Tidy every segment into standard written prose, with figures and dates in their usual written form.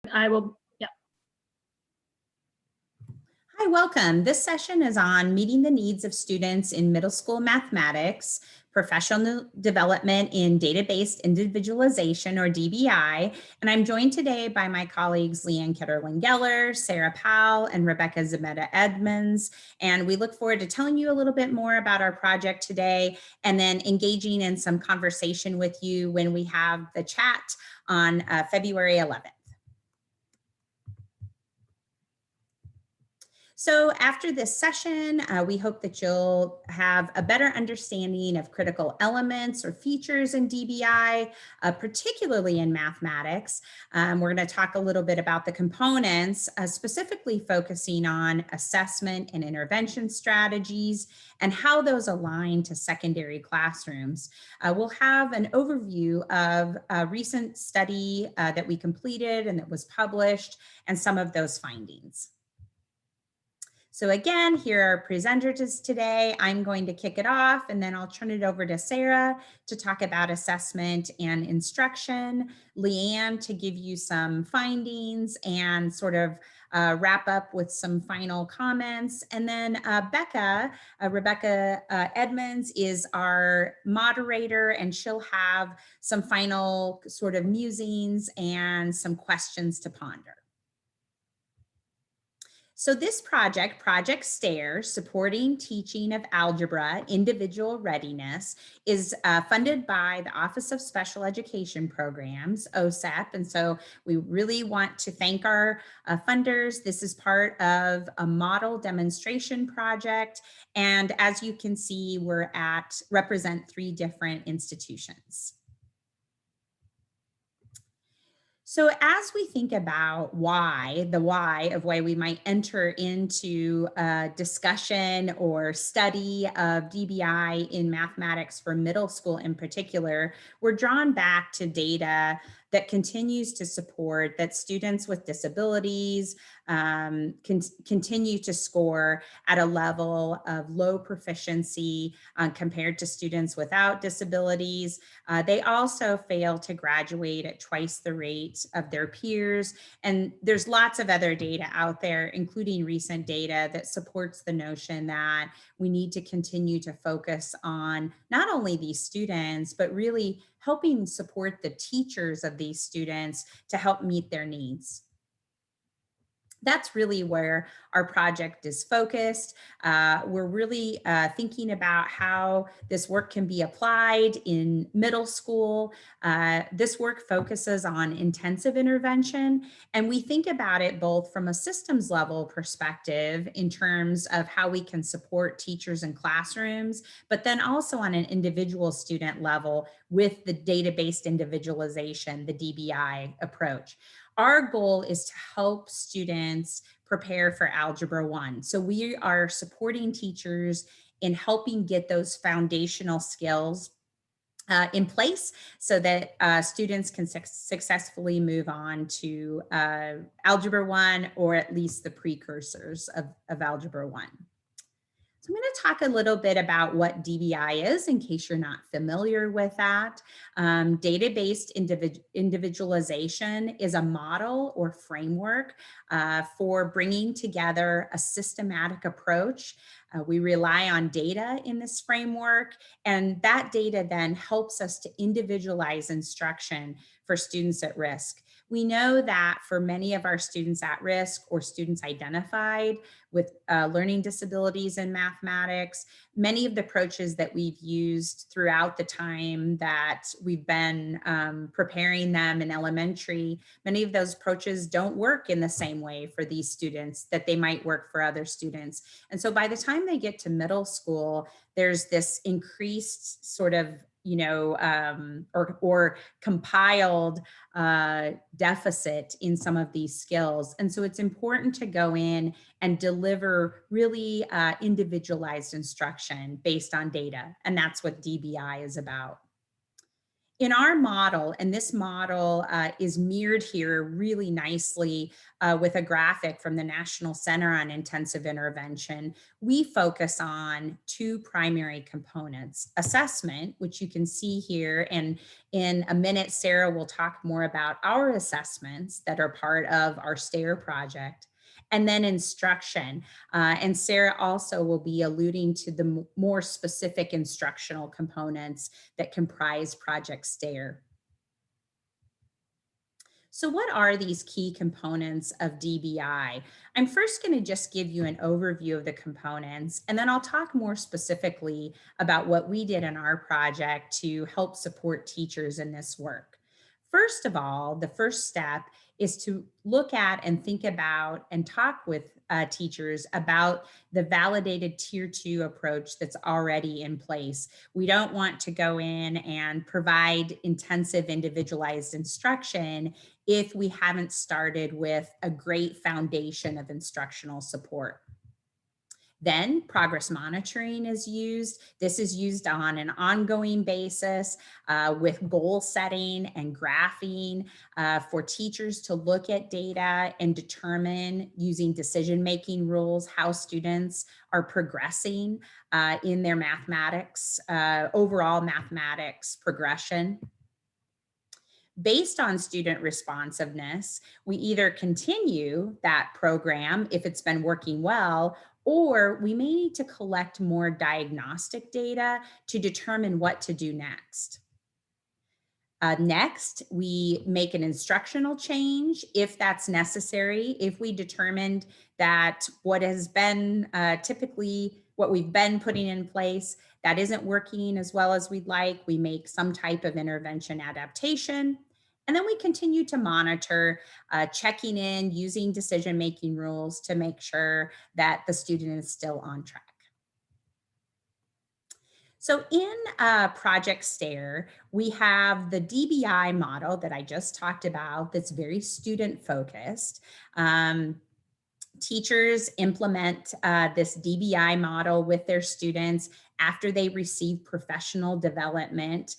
I will, yeah. Hi, welcome. This session is on meeting the needs of students in middle school mathematics, professional development in data-based individualization, or DBI. And I'm joined today by my colleagues, Leanne Ketterlin-Geller, Sarah Powell, and Rebecca Zumeta Edmonds. And we look forward to telling you a little bit more about our project today and then engaging in some conversation with you when we have the chat on February 11th. So after this session, we hope that you'll have a better understanding of critical elements or features in DBI, particularly in mathematics. We're going to talk a little bit about the components, specifically focusing on assessment and intervention strategies and how those align to secondary classrooms. We'll have an overview of a recent study that we completed and that was published and some of those findings. So again, here are presenters today. I'm going to kick it off and then I'll turn it over to Sarah to talk about assessment and instruction, Leanne to give you some findings and sort of wrap up with some final comments. And then Rebecca Edmonds is our moderator and she'll have some final sort of musings and some questions to ponder. So this project, Project STAIR, Supporting Teaching of Algebra, Individual Readiness, is funded by the Office of Special Education Programs, OSEP. And so we really want to thank our funders. This is part of a model demonstration project. And as you can see, represent 3 different institutions. So as we think about the why of why we might enter into a discussion or study of DBI in mathematics for middle school in particular, we're drawn back to data that continues to support that students with disabilities continue to score at a level of low proficiency compared to students without disabilities. They also fail to graduate at twice the rate of their peers. And there's lots of other data out there, including recent data that supports the notion that we need to continue to focus on not only these students, but really helping support the teachers of these students to help meet their needs. That's really where our project is focused. We're really thinking about how this work can be applied in middle school. This work focuses on intensive intervention, and we think about it both from a systems level perspective in terms of how we can support teachers in classrooms, but then also on an individual student level with the data-based individualization, the DBI approach. Our goal is to help students prepare for Algebra 1. So we are supporting teachers in helping get those foundational skills in place so that students can successfully move on to Algebra 1, or at least the precursors of Algebra 1. So I'm going to talk a little bit about what DBI is in case you're not familiar with that. Data-based individualization is a model or framework for bringing together a systematic approach. We rely on data in this framework, and that data then helps us to individualize instruction for students at risk. We know that for many of our students at risk or students identified with learning disabilities in mathematics, many of the approaches that we've used throughout the time that we've been preparing them in elementary, many of those approaches don't work in the same way for these students that they might work for other students. And so by the time they get to middle school, there's this increased sort of or compiled deficit in some of these skills. And so it's important to go in and deliver really individualized instruction based on data. And that's what DBI is about. In our model, and this model is mirrored here really nicely with a graphic from the National Center on Intensive Intervention, we focus on two primary components: assessment, which you can see here, and in a minute, Sarah will talk more about our assessments that are part of our STAIR project, and then instruction. And Sarah also will be alluding to the more specific instructional components that comprise Project STAIR. So what are these key components of DBI? I'm first going to just give you an overview of the components, and then I'll talk more specifically about what we did in our project to help support teachers in this work. First of all, the first step is to look at and think about and talk with teachers about the validated tier 2 approach that's already in place. We don't want to go in and provide intensive individualized instruction if we haven't started with a great foundation of instructional support. Then progress monitoring is used. This is used on an ongoing basis with goal setting and graphing for teachers to look at data and determine, using decision-making rules, how students are progressing in their mathematics, overall mathematics progression. Based on student responsiveness, we either continue that program if it's been working well, or we may need to collect more diagnostic data to determine what to do next. Next, we make an instructional change if that's necessary. If we determined that what has been typically what we've been putting in place that isn't working as well as we'd like, we make some type of intervention adaptation. And then we continue to monitor, checking in, using decision-making rules to make sure that the student is still on track. So in Project STAIR, we have the DBI model that I just talked about that's very student focused. Teachers implement this DBI model with their students after they receive professional development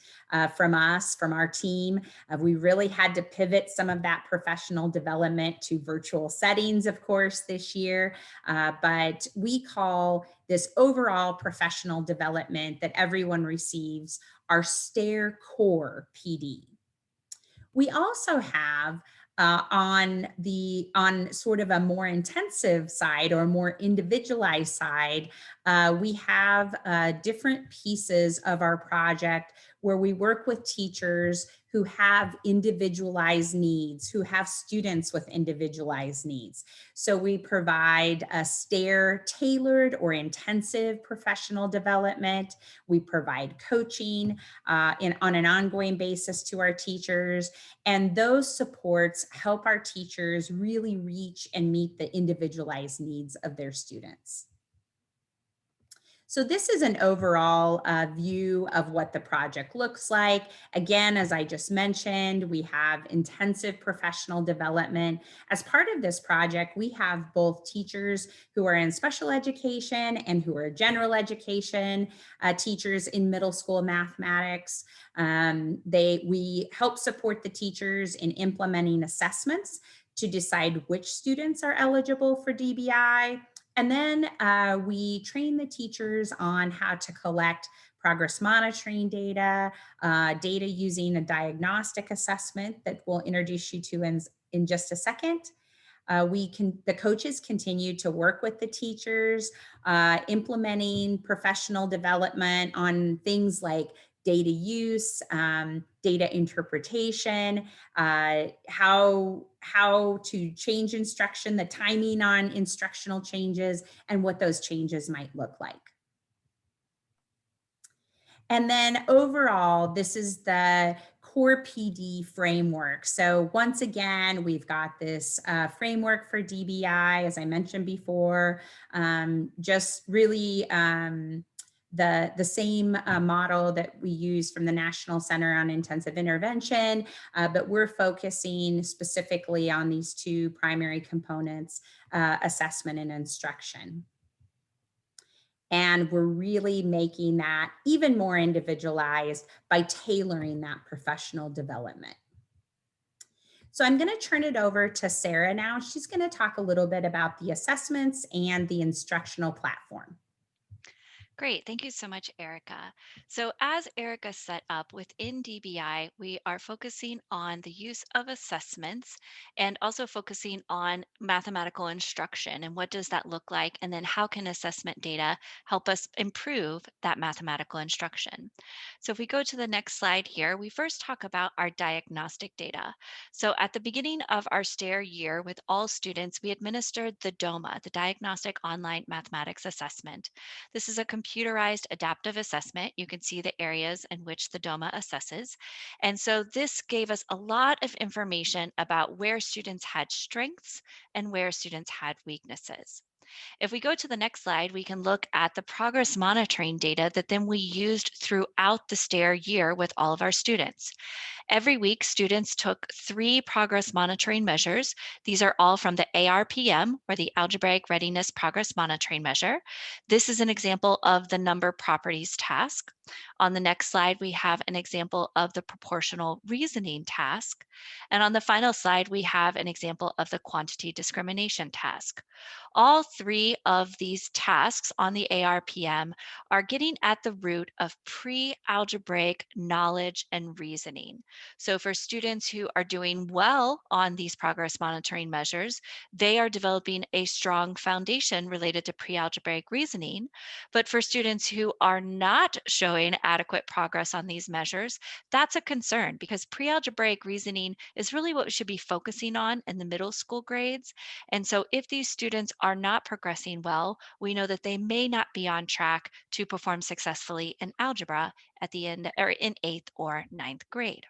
from us, from our team. We really had to pivot some of that professional development to virtual settings, of course, this year. But we call this overall professional development that everyone receives our STAIR Core PD. We also have on sort of a more intensive side or more individualized side, we have different pieces of our project where we work with teachers who have individualized needs, who have students with individualized needs. So we provide a STAIR tailored or intensive professional development. We provide coaching on an ongoing basis to our teachers. And those supports help our teachers really reach and meet the individualized needs of their students. So this is an overall view of what the project looks like. Again, as I just mentioned, we have intensive professional development. As part of this project, we have both teachers who are in special education and who are general education teachers in middle school mathematics. We help support the teachers in implementing assessments to decide which students are eligible for DBI. And then we train the teachers on how to collect progress monitoring data, data using a diagnostic assessment that we'll introduce you to in just a second. The coaches continue to work with the teachers, implementing professional development on things like data use, data interpretation, how to change instruction, the timing on instructional changes, and what those changes might look like. And then overall, this is the core PD framework. So once again, we've got this framework for DBI, as I mentioned before, just really the same model that we use from the National Center on Intensive Intervention, but we're focusing specifically on these two primary components, assessment and instruction. And we're really making that even more individualized by tailoring that professional development. So I'm going to turn it over to Sarah now. She's going to talk a little bit about the assessments and the instructional platform. Great. Thank you so much, Erica. So, as Erica set up within DBI, we are focusing on the use of assessments and also focusing on mathematical instruction and what does that look like? And then how can assessment data help us improve that mathematical instruction? So, if we go to the next slide here, we first talk about our diagnostic data. So, at the beginning of our STAIR year with all students, we administered the DOMA, the Diagnostic Online Mathematics Assessment. This is a computerized adaptive assessment. You can see the areas in which the DOMA assesses. And so this gave us a lot of information about where students had strengths and where students had weaknesses. If we go to the next slide, we can look at the progress monitoring data that then we used throughout the STAIR year with all of our students. Every week, students took 3 progress monitoring measures. These are all from the ARPM, or the Algebraic Readiness Progress Monitoring Measure. This is an example of the number properties task. On the next slide, we have an example of the proportional reasoning task. And on the final slide, we have an example of the quantity discrimination task. All 3 of these tasks on the ARPM are getting at the root of pre-algebraic knowledge and reasoning. So for students who are doing well on these progress monitoring measures, they are developing a strong foundation related to pre-algebraic reasoning. But for students who are not showing adequate progress on these measures, that's a concern because pre-algebraic reasoning is really what we should be focusing on in the middle school grades. And so if these students are not progressing well, we know that they may not be on track to perform successfully in algebra at the end or in 8th or ninth grade.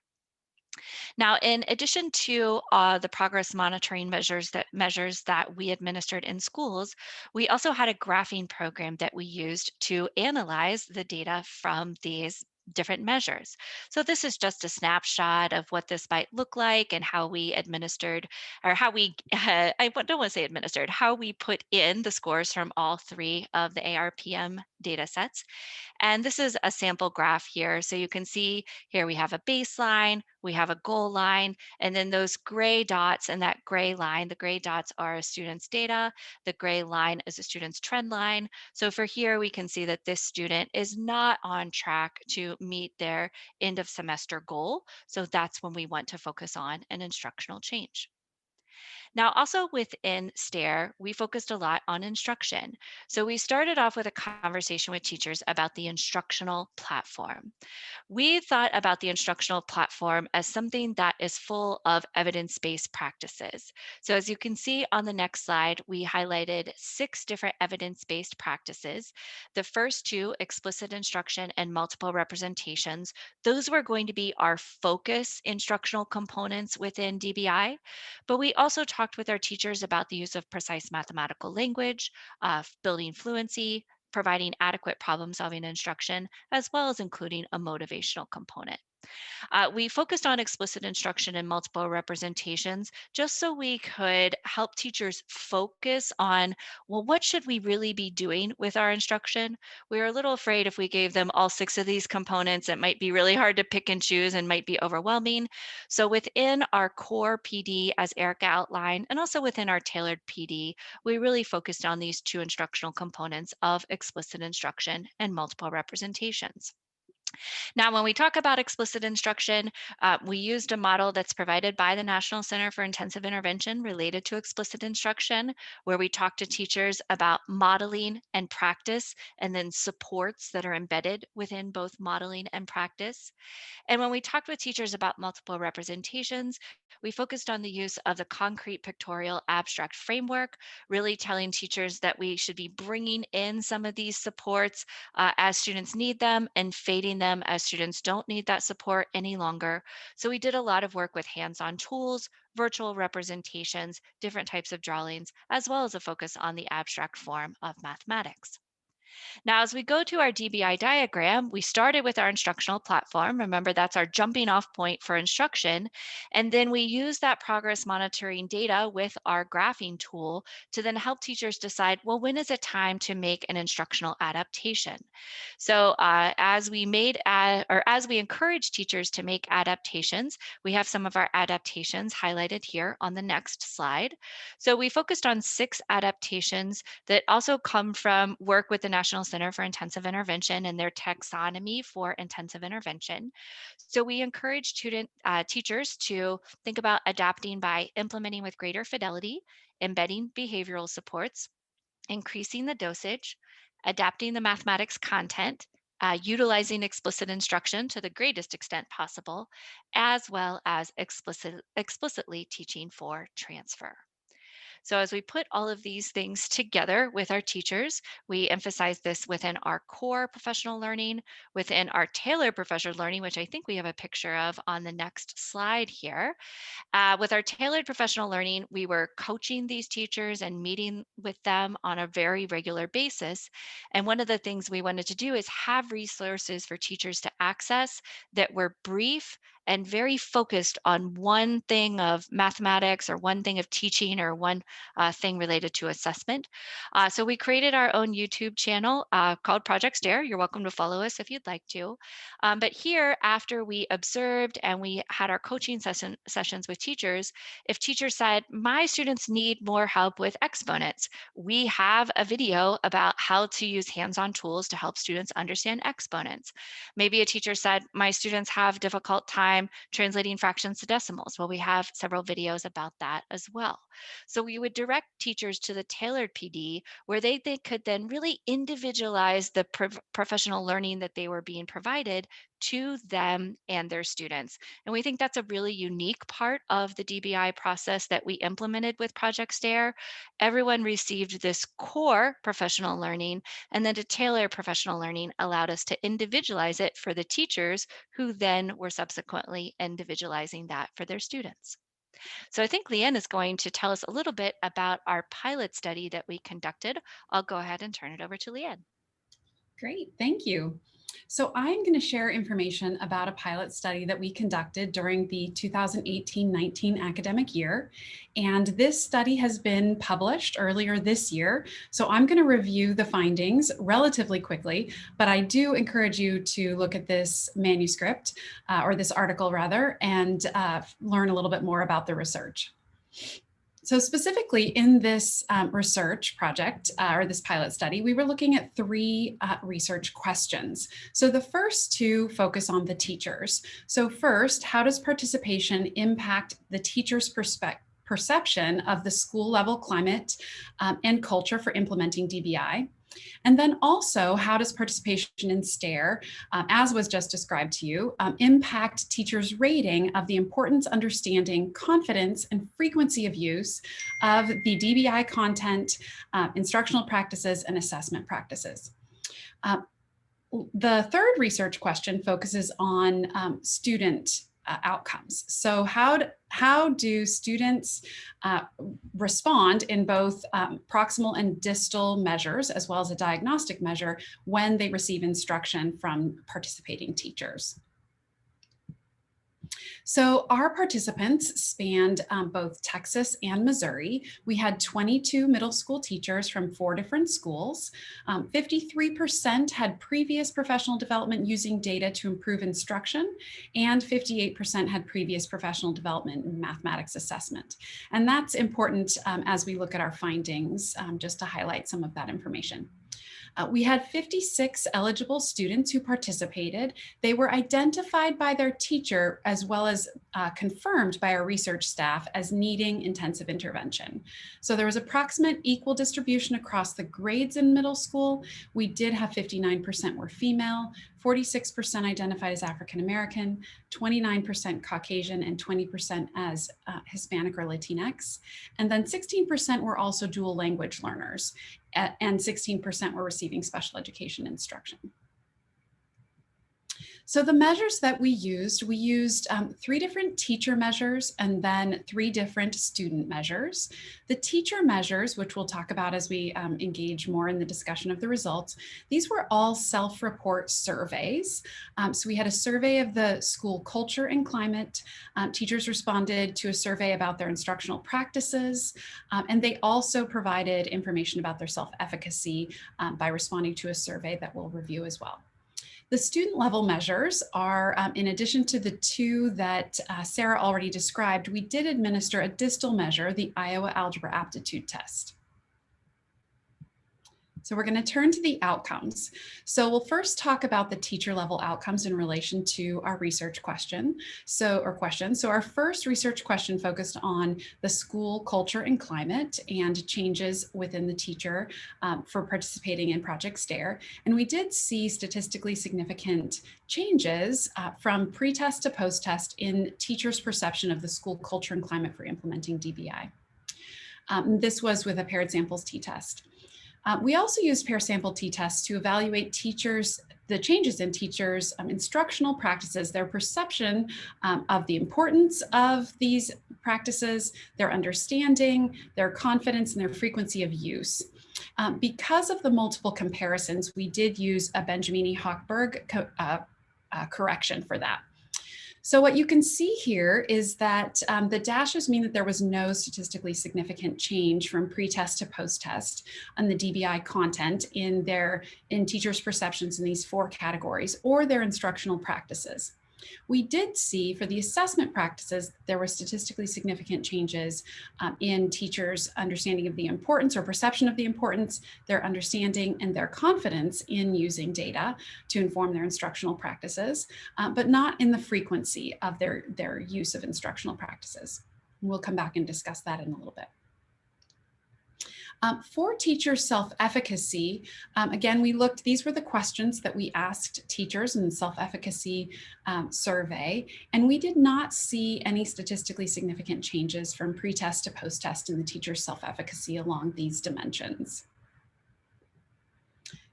Now, in addition to the progress monitoring measures that we administered in schools, we also had a graphing program that we used to analyze the data from these different measures. So this is just a snapshot of what this might look like and how we administered, or how we, I don't want to say administered, how we put in the scores from all 3 of the ARPM data sets. And this is a sample graph here. So you can see here we have a baseline, we have a goal line, and then those gray dots and that gray line, the gray dots are a student's data, the gray line is a student's trend line. So for here, we can see that this student is not on track to meet their end of semester goal. So that's when we want to focus on an instructional change. Now, also within STAIR, we focused a lot on instruction. So we started off with a conversation with teachers about the instructional platform. We thought about the instructional platform as something that is full of evidence-based practices. So as you can see on the next slide, we highlighted 6 different evidence-based practices. The first 2, explicit instruction and multiple representations, those were going to be our focus instructional components within DBI. But we also talked with our teachers about the use of precise mathematical language, building fluency, providing adequate problem solving instruction, as well as including a motivational component. We focused on explicit instruction and multiple representations just so we could help teachers focus on, well, what should we really be doing with our instruction? We were a little afraid if we gave them all 6 of these components, it might be really hard to pick and choose and might be overwhelming. So within our core PD, as Erica outlined, and also within our tailored PD, we really focused on these 2 instructional components of explicit instruction and multiple representations. Now, when we talk about explicit instruction, we used a model that's provided by the National Center for Intensive Intervention related to explicit instruction, where we talk to teachers about modeling and practice, and then supports that are embedded within both modeling and practice. And when we talked with teachers about multiple representations, we focused on the use of the concrete pictorial abstract framework, really telling teachers that we should be bringing in some of these supports as students need them and fading them as students don't need that support any longer. So we did a lot of work with hands-on tools, virtual representations, different types of drawings, as well as a focus on the abstract form of mathematics. Now, as we go to our DBI diagram, we started with our instructional platform. Remember, that's our jumping off point for instruction. And then we use that progress monitoring data with our graphing tool to then help teachers decide, well, when is it time to make an instructional adaptation? So as we encourage teachers to make adaptations, we have some of our adaptations highlighted here on the next slide. So we focused on 6 adaptations that also come from work with the National Center for Intensive Intervention and their taxonomy for intensive intervention. So we encourage teachers to think about adapting by implementing with greater fidelity, embedding behavioral supports, increasing the dosage, adapting the mathematics content, utilizing explicit instruction to the greatest extent possible, as well as explicitly teaching for transfer. So, as we put all of these things together with our teachers, we emphasize this within our core professional learning, within our tailored professional learning, which I think we have a picture of on the next slide here. With our tailored professional learning, we were coaching these teachers and meeting with them on a very regular basis. And one of the things we wanted to do is have resources for teachers to access that were brief and very focused on one thing of mathematics or one thing of teaching or one thing related to assessment. So we created our own YouTube channel called Project Stare. You're welcome to follow us if you'd like to. But here, after we observed and we had our coaching sessions with teachers, if teachers said, my students need more help with exponents, we have a video about how to use hands-on tools to help students understand exponents. Maybe a teacher said, my students have difficult time translating fractions to decimals. Well, we have several videos about that as well. So we would direct teachers to the tailored PD where they could then really individualize the professional learning that they were being provided to them and their students. And we think that's a really unique part of the DBI process that we implemented with Project STARE. Everyone received this core professional learning, and then to tailor professional learning allowed us to individualize it for the teachers who then were subsequently individualizing that for their students. So I think Leanne is going to tell us a little bit about our pilot study that we conducted. I'll go ahead and turn it over to Leanne. Great, thank you. So I'm going to share information about a pilot study that we conducted during the 2018-19 academic year. And this study has been published earlier this year. So I'm going to review the findings relatively quickly, but I do encourage you to look at this manuscript or this article rather, and learn a little bit more about the research. So specifically in this research project or this pilot study, we were looking at 3 research questions. So the first 2 focus on the teachers. So first, how does participation impact the teacher's perception of the school level climate and culture for implementing DBI? And then also, how does participation in STARE, as was just described to you, impact teachers' rating of the importance, understanding, confidence, and frequency of use of the DBI content, instructional practices, and assessment practices? The third research question focuses on student outcomes. So how do students respond in both proximal and distal measures, as well as a diagnostic measure, when they receive instruction from participating teachers? So our participants spanned both Texas and Missouri. We had 22 middle school teachers from 4 different schools. 53% had previous professional development using data to improve instruction, and 58% had previous professional development in mathematics assessment. And that's important as we look at our findings, just to highlight some of that information. We had 56 eligible students who participated. They were identified by their teacher as well as confirmed by our research staff as needing intensive intervention. So there was approximate equal distribution across the grades in middle school. We did have 59% were female, 46% identified as African American, 29% Caucasian, and 20% as Hispanic or Latinx. And then 16% were also dual language learners, and 16% were receiving special education instruction. So the measures that we used 3 different teacher measures and then 3 different student measures. The teacher measures, which we'll talk about as we engage more in the discussion of the results, these were all self-report surveys. So we had a survey of the school culture and climate. Teachers responded to a survey about their instructional practices, and they also provided information about their self-efficacy by responding to a survey that we'll review as well. The student level measures are, in addition to the 2 that Sarah already described, we did administer a distal measure, the Iowa Algebra Aptitude Test. So we're going to turn to the outcomes. So we'll first talk about the teacher level outcomes in relation to our research question. So our first research question focused on the school culture and climate and changes within the teacher for participating in Project STAIR. And we did see statistically significant changes from pre-test to post-test in teachers' perception of the school culture and climate for implementing DBI. This was with a paired samples t-test. We also used pair sample t-tests to evaluate the changes in teachers' instructional practices, their perception of the importance of these practices, their understanding, their confidence, and their frequency of use. Because of the multiple comparisons, we did use a Benjamini-Hochberg correction for that. So what you can see here is that the dashes mean that there was no statistically significant change from pre-test to post-test on the DBI content in teachers' perceptions in these 4 categories or their instructional practices. We did see for the assessment practices, there were statistically significant changes in teachers' understanding of the importance or perception of the importance, their understanding and their confidence in using data to inform their instructional practices, but not in the frequency of their use of instructional practices. We'll come back and discuss that in a little bit. For teacher self-efficacy, again, these were the questions that we asked teachers in the self-efficacy survey, and we did not see any statistically significant changes from pre-test to post-test in the teacher self-efficacy along these dimensions.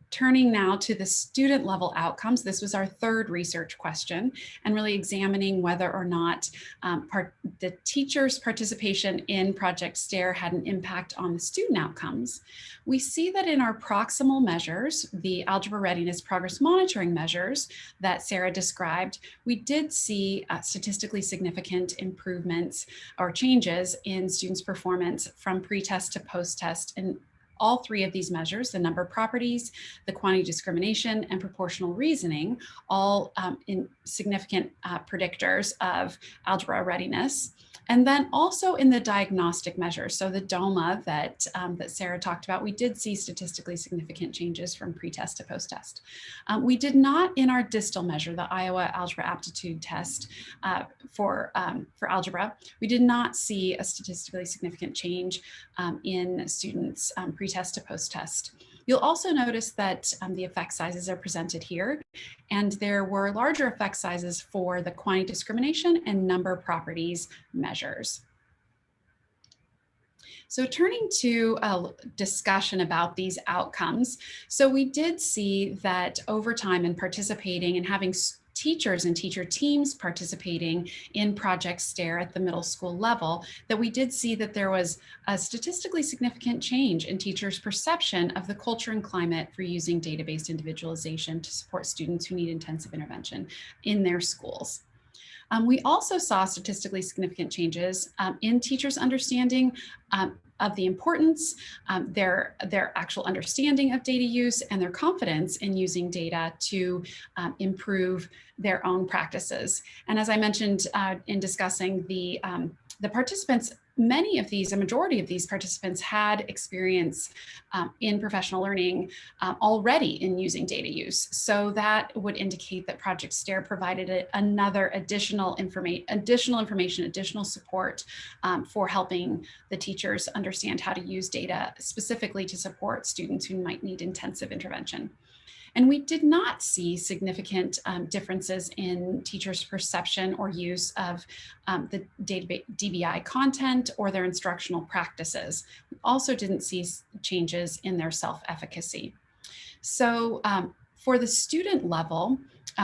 Turning now to the student level outcomes, this was our 3rd research question and really examining whether or not the teacher's participation in Project STAIR had an impact on the student outcomes. We see that in our proximal measures, the algebra readiness progress monitoring measures that Sarah described, we did see statistically significant improvements or changes in students' performance from pre-test to post-test in all 3 of these measures, the number properties, the quantity discrimination, and proportional reasoning, all in significant predictors of algebra readiness. And then also in the diagnostic measures, so the DOMA that Sarah talked about, we did see statistically significant changes from pre-test to post-test. We did not in our distal measure, the Iowa Algebra Aptitude Test for algebra, we did not see a statistically significant change in students pre-test to post-test. You'll also notice that the effect sizes are presented here, and there were larger effect sizes for the quantity discrimination and number properties measures. So turning to a discussion about these outcomes. So we did see that over time in participating and having teachers and teacher teams participating in Project STAIR at the middle school level, that we did see that there was a statistically significant change in teachers' perception of the culture and climate for using data-based individualization to support students who need intensive intervention in their schools. We also saw statistically significant changes in teachers' understanding of the importance, their actual understanding of data use, and their confidence in using data to improve their own practices. And as I mentioned in discussing the participants, a majority of these participants had experience in professional learning already in using data use. So that would indicate that Project STAIR provided another additional information, additional support for helping the teachers understand how to use data specifically to support students who might need intensive intervention. And we did not see significant differences in teachers' perception or use of the DBI content or their instructional practices. We also didn't see changes in their self-efficacy. So For the student level,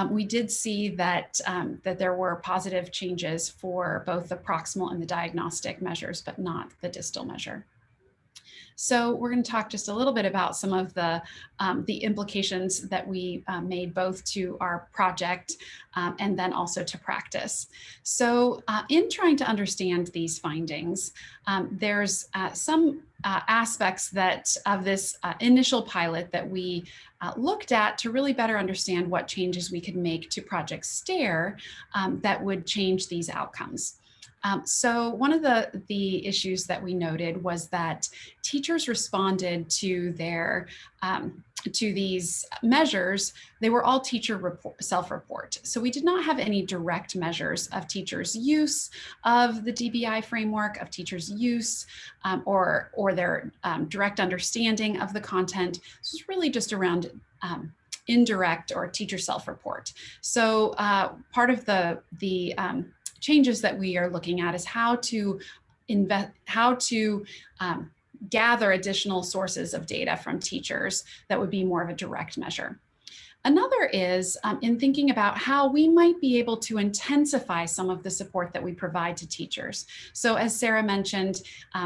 we did see that, that there were positive changes for both the proximal and the diagnostic measures, but not the distal measure. So we're going to talk just a little bit about some of the implications that we made both to our project and then also to practice. So in trying to understand these findings, there's some aspects that of this initial pilot that we looked at to really better understand what changes we could make to Project STAIR that would change these outcomes. So one of the issues that we noted was that teachers responded to their to these measures. They were all teacher self-report. So we did not have any direct measures of teachers' use of the DBI framework, of teachers' use or their direct understanding of the content. This is really just around indirect or teacher self-report. So part of the changes that we are looking at is how to gather additional sources of data from teachers that would be more of a direct measure. Another is in thinking about how we might be able to intensify some of the support that we provide to teachers. So as Sarah mentioned,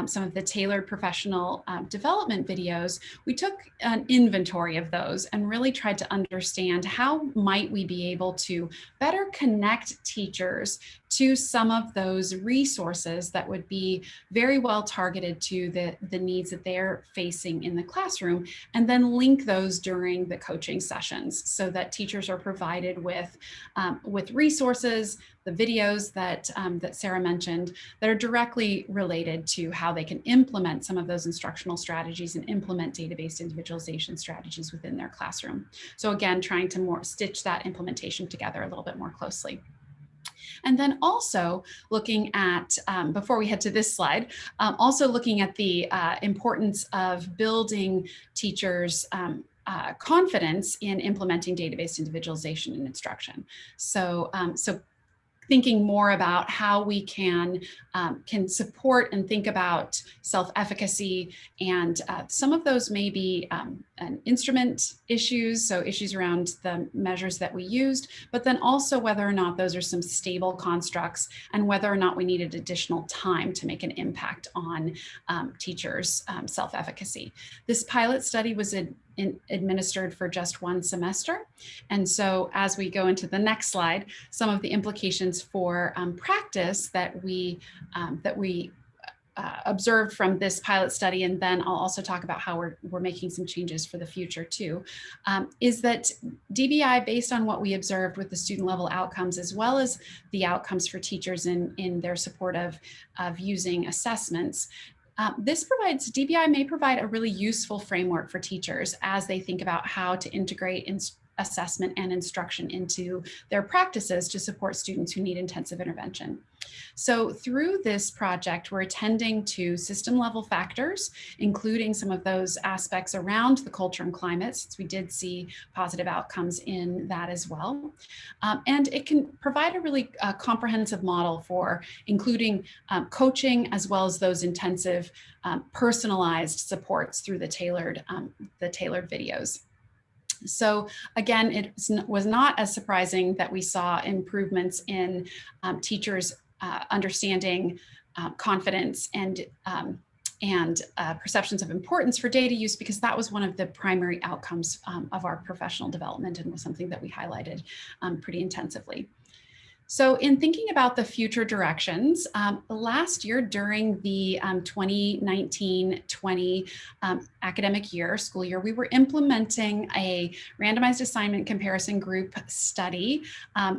some of the tailored professional development videos, we took an inventory of those and really tried to understand how might we be able to better connect teachers to some of those resources that would be very well targeted to the needs that they're facing in the classroom, and then link those during the coaching sessions so that teachers are provided with resources, the videos that, that Sarah mentioned, that are directly related to how they can implement some of those instructional strategies and implement data-based individualization strategies within their classroom. So again, trying to stitch that implementation together a little bit more closely. And then also looking at, before we head to this slide, also looking at the importance of building teachers' confidence in implementing data-based individualization in instruction. So, thinking more about how we can support and think about self-efficacy, and some of those may be instrument issues, so issues around the measures that we used, but then also whether or not those are some stable constructs and whether or not we needed additional time to make an impact on teachers' self-efficacy. This pilot study was administered for just one semester. And so as we go into the next slide, some of the implications for practice that we observed from this pilot study, and then I'll also talk about how we're making some changes for the future too, is that DBI, based on what we observed with the student level outcomes, as well as the outcomes for teachers in their support of using assessments, DBI may provide a really useful framework for teachers as they think about how to integrate assessment and instruction into their practices to support students who need intensive intervention. So through this project, we're attending to system level factors, including some of those aspects around the culture and climate, since we did see positive outcomes in that as well. And it can provide a really comprehensive model for including coaching, as well as those intensive personalized supports through the tailored videos. So again, it was not as surprising that we saw improvements in teachers' understanding, confidence, and perceptions of importance for data use, because that was one of the primary outcomes of our professional development and was something that we highlighted pretty intensively. So in thinking about the future directions, last year during the 2019-20 academic year, school year, we were implementing a randomized assignment comparison group study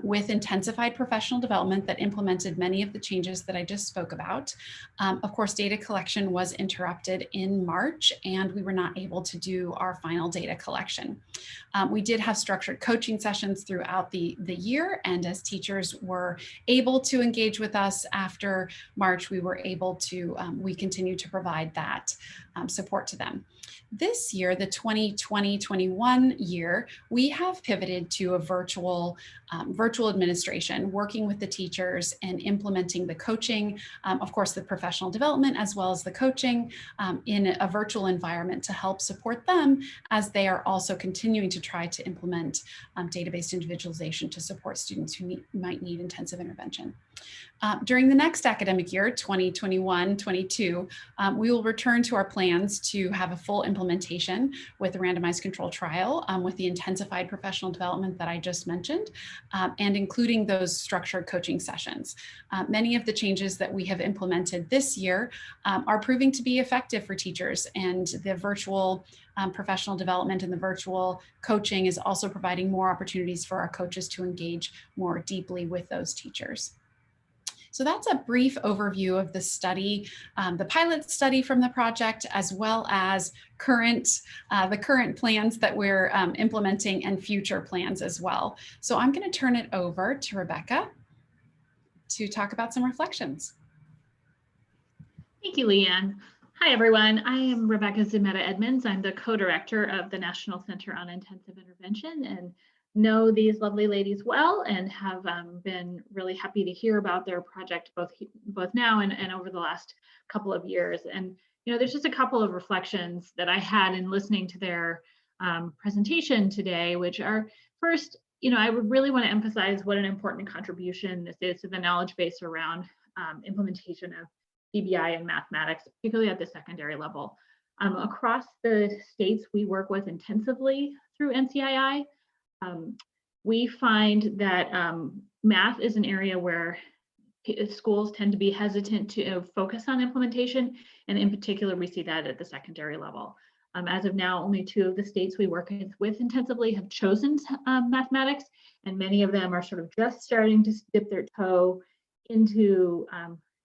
with intensified professional development that implemented many of the changes that I just spoke about. Of course, data collection was interrupted in March, and we were not able to do our final data collection. We did have structured coaching sessions throughout the year, and as teachers were able to engage with us after March, we continue to provide that support to them. This year, the 2020-21 year, we have pivoted to a virtual administration, working with the teachers and implementing the coaching, of course, the professional development, as well as the coaching in a virtual environment to help support them as they are also continuing to try to implement data-based individualization to support students who might need intensive intervention. During the next academic year, 2021-22, we will return to our plans to have a full implementation with a randomized control trial with the intensified professional development that I just mentioned, and including those structured coaching sessions. Many of the changes that we have implemented this year are proving to be effective for teachers, and the virtual professional development and the virtual coaching is also providing more opportunities for our coaches to engage more deeply with those teachers. So that's a brief overview of the study, the pilot study from the project, as well as the current plans that we're implementing and future plans as well. So I'm going to turn it over to Rebecca to talk about some reflections. Thank you, Leanne. Hi, everyone. I am Rebecca Zumeta Edmonds. I'm the co-director of the National Center on Intensive Intervention and know these lovely ladies well and have been really happy to hear about their project both now and over the last couple of years. And there's just a couple of reflections that I had in listening to their presentation today, which are first, I would really want to emphasize what an important contribution this is to the knowledge base around implementation of DBI and mathematics, particularly at the secondary level. Across the states we work with intensively through NCII, we find that math is an area where schools tend to be hesitant to focus on implementation, and in particular, we see that at the secondary level. As of now, only 2 of the states we work with intensively have chosen mathematics, and many of them are sort of just starting to dip their toe into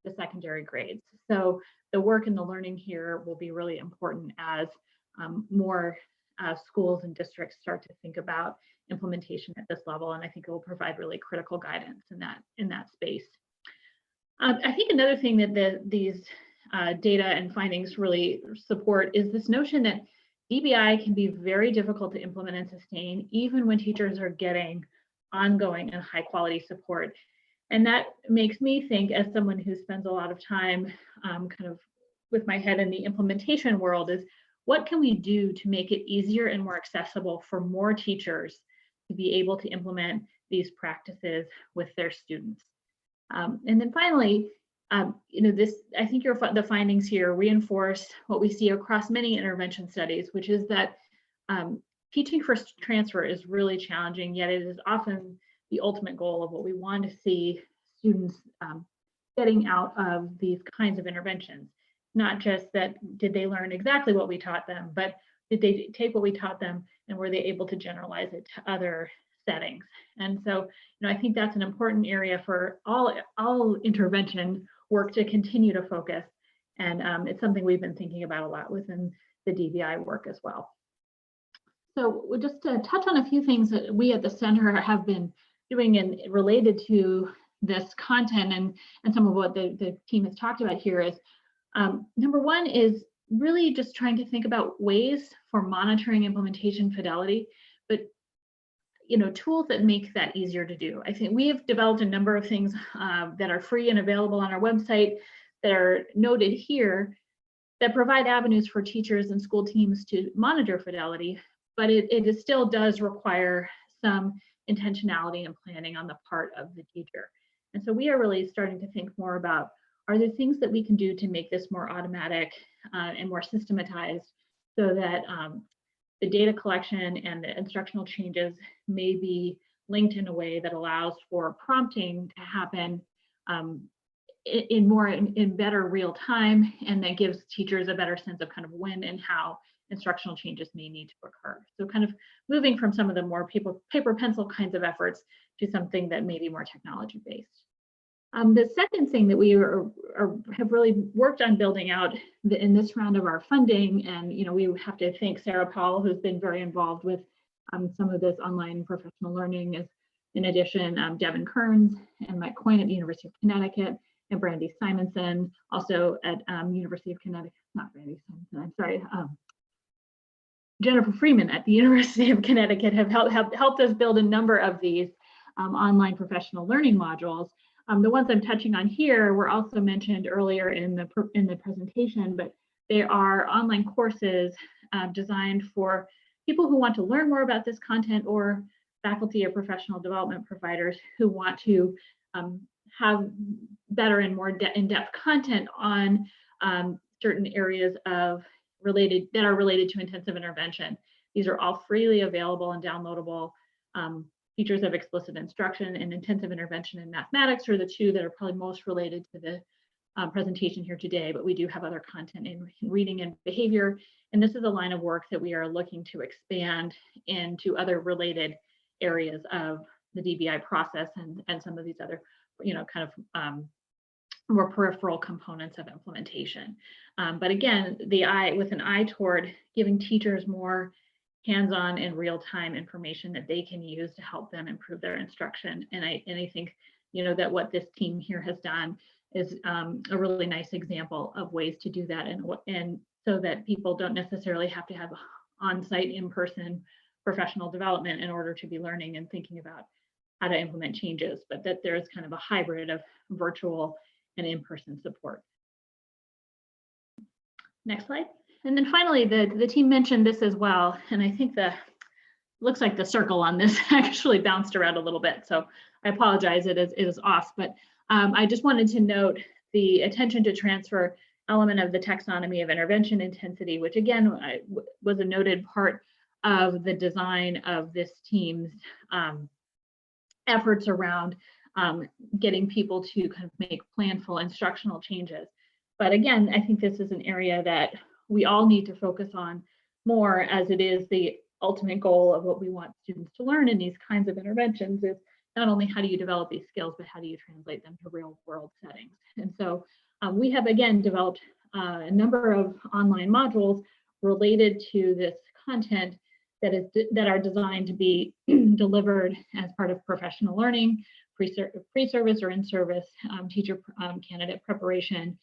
the secondary grades. So the work and the learning here will be really important as more schools and districts start to think about implementation at this level, and I think it will provide really critical guidance in that space. I think another thing that these data and findings really support is this notion that DBI can be very difficult to implement and sustain, even when teachers are getting ongoing and high quality support. And that makes me think, as someone who spends a lot of time kind of with my head in the implementation world, is what can we do to make it easier and more accessible for more teachers to be able to implement these practices with their students? And then finally, I think the findings here reinforce what we see across many intervention studies, which is that teaching first transfer is really challenging, yet it is often the ultimate goal of what we want to see students getting out of these kinds of interventions. Not just that did they learn exactly what we taught them, but did they take what we taught them and were they able to generalize it to other settings? And so, I think that's an important area for all intervention work to continue to focus. And it's something we've been thinking about a lot within the DBI work as well. So just to touch on a few things that we at the center have been doing and related to this content and some of what the team has talked about here is, number one is really just trying to think about ways for monitoring implementation fidelity, but tools that make that easier to do. I think we have developed a number of things that are free and available on our website that are noted here that provide avenues for teachers and school teams to monitor fidelity, but it still does require some intentionality and planning on the part of the teacher. And so we are really starting to think more about, are there things that we can do to make this more automatic and more systematized so that the data collection and the instructional changes may be linked in a way that allows for prompting to happen in better real time, and that gives teachers a better sense of kind of when and how instructional changes may need to occur. So kind of moving from some of the more paper pencil kinds of efforts to something that may be more technology based. The second thing that we have really worked on building out in this round of our funding, and we have to thank Sarah Powell, who's been very involved with some of this online professional learning, is In addition, Devin Kearns and Mike Coyne at the University of Connecticut, and Brandy Simonson, also at University of Connecticut, not Brandy Simonson, I'm sorry, Jennifer Freeman at the University of Connecticut have helped us build a number of these online professional learning modules. The ones I'm touching on here were also mentioned earlier in the presentation, but they are online courses designed for people who want to learn more about this content, or faculty or professional development providers who want to have better and more in-depth content on certain areas that are related to intensive intervention. These are all freely available and downloadable. Features of explicit instruction and intensive intervention in mathematics are the two that are probably most related to the presentation here today, but we do have other content in reading and behavior. And this is a line of work that we are looking to expand into other related areas of the DBI process and some of these other, kind of more peripheral components of implementation. But again, with an eye toward giving teachers more hands-on and real-time information that they can use to help them improve their instruction. And I think, that what this team here has done is a really nice example of ways to do that, and so that people don't necessarily have to have on-site, in-person professional development in order to be learning and thinking about how to implement changes, but that there's kind of a hybrid of virtual and in-person support. Next slide. And then finally, the team mentioned this as well, and I think looks like the circle on this actually bounced around a little bit, so I apologize, it is off, but I just wanted to note the attention to transfer element of the taxonomy of intervention intensity, which again was a noted part of the design of this team's efforts around getting people to kind of make planful instructional changes. But again, I think this is an area that we all need to focus on more, as it is the ultimate goal of what we want students to learn in these kinds of interventions is not only how do you develop these skills, but how do you translate them to real world settings. And so we have again developed a number of online modules related to this content that are designed to be delivered as part of professional learning, pre-service or in-service teacher candidate preparation,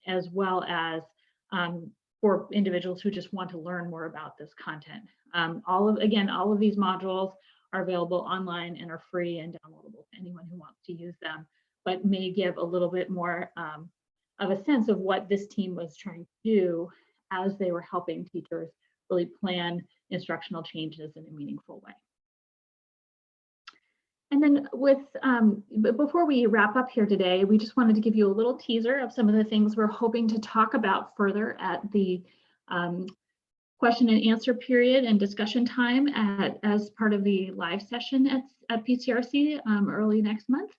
as well as for individuals who just want to learn more about this content. All of these modules are available online and are free and downloadable to anyone who wants to use them, but may give a little bit more of a sense of what this team was trying to do as they were helping teachers really plan instructional changes in a meaningful way. And then before we wrap up here today, we just wanted to give you a little teaser of some of the things we're hoping to talk about further at the question and answer period and discussion time as part of the live session at PCRC early next month.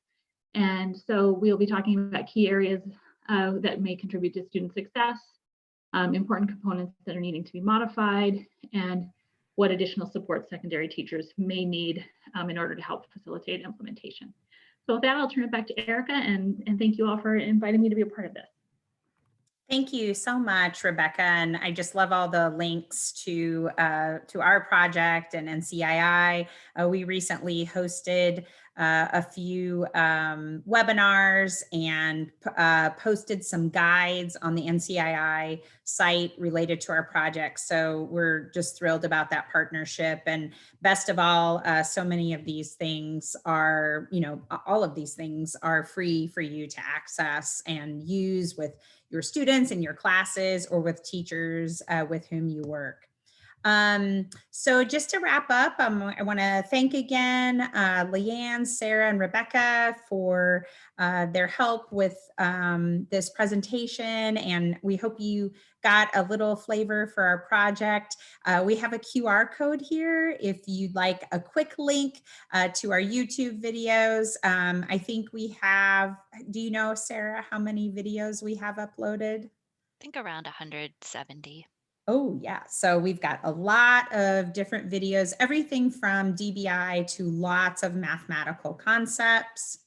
And so we'll be talking about key areas that may contribute to student success, important components that are needing to be modified, and what additional support secondary teachers may need in order to help facilitate implementation. So with that, I'll turn it back to Erica, and thank you all for inviting me to be a part of this. Thank you so much, Rebecca. And I just love all the links to our project and NCII. We recently hosted a few webinars and posted some guides on the NCII site related to our project. So we're just thrilled about that partnership. And best of all, so many of these things are, all of these things are free for you to access and use with your students in your classes or with teachers with whom you work. So just to wrap up, I want to thank again Leanne, Sarah, and Rebecca for their help with this presentation, and we hope you got a little flavor for our project. We have a QR code here if you'd like a quick link to our YouTube videos. I think we have, do you know, Sarah, how many videos we have uploaded? I think around 170. Oh yeah, so we've got a lot of different videos, everything from DBI to lots of mathematical concepts.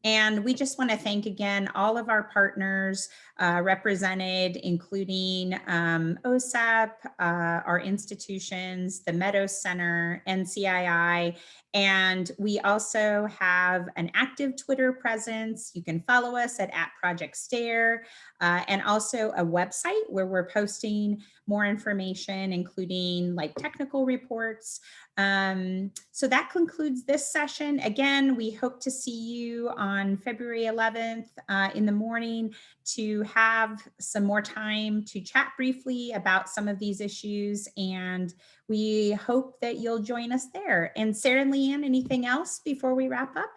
And we just want to thank again all of our partners represented, including OSAP, our institutions, the Meadows Center, NCII, and we also have an active Twitter presence. You can follow us at Project Stare, and also a website where we're posting more information, including like technical reports. So that concludes this session. Again, we hope to see you on February 11th in the morning to have some more time to chat briefly about some of these issues. And we hope that you'll join us there. And Sarah and Leanne, anything else before we wrap up?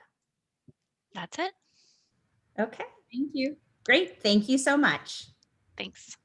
That's it. Okay. Thank you. Great. Thank you so much. Thanks.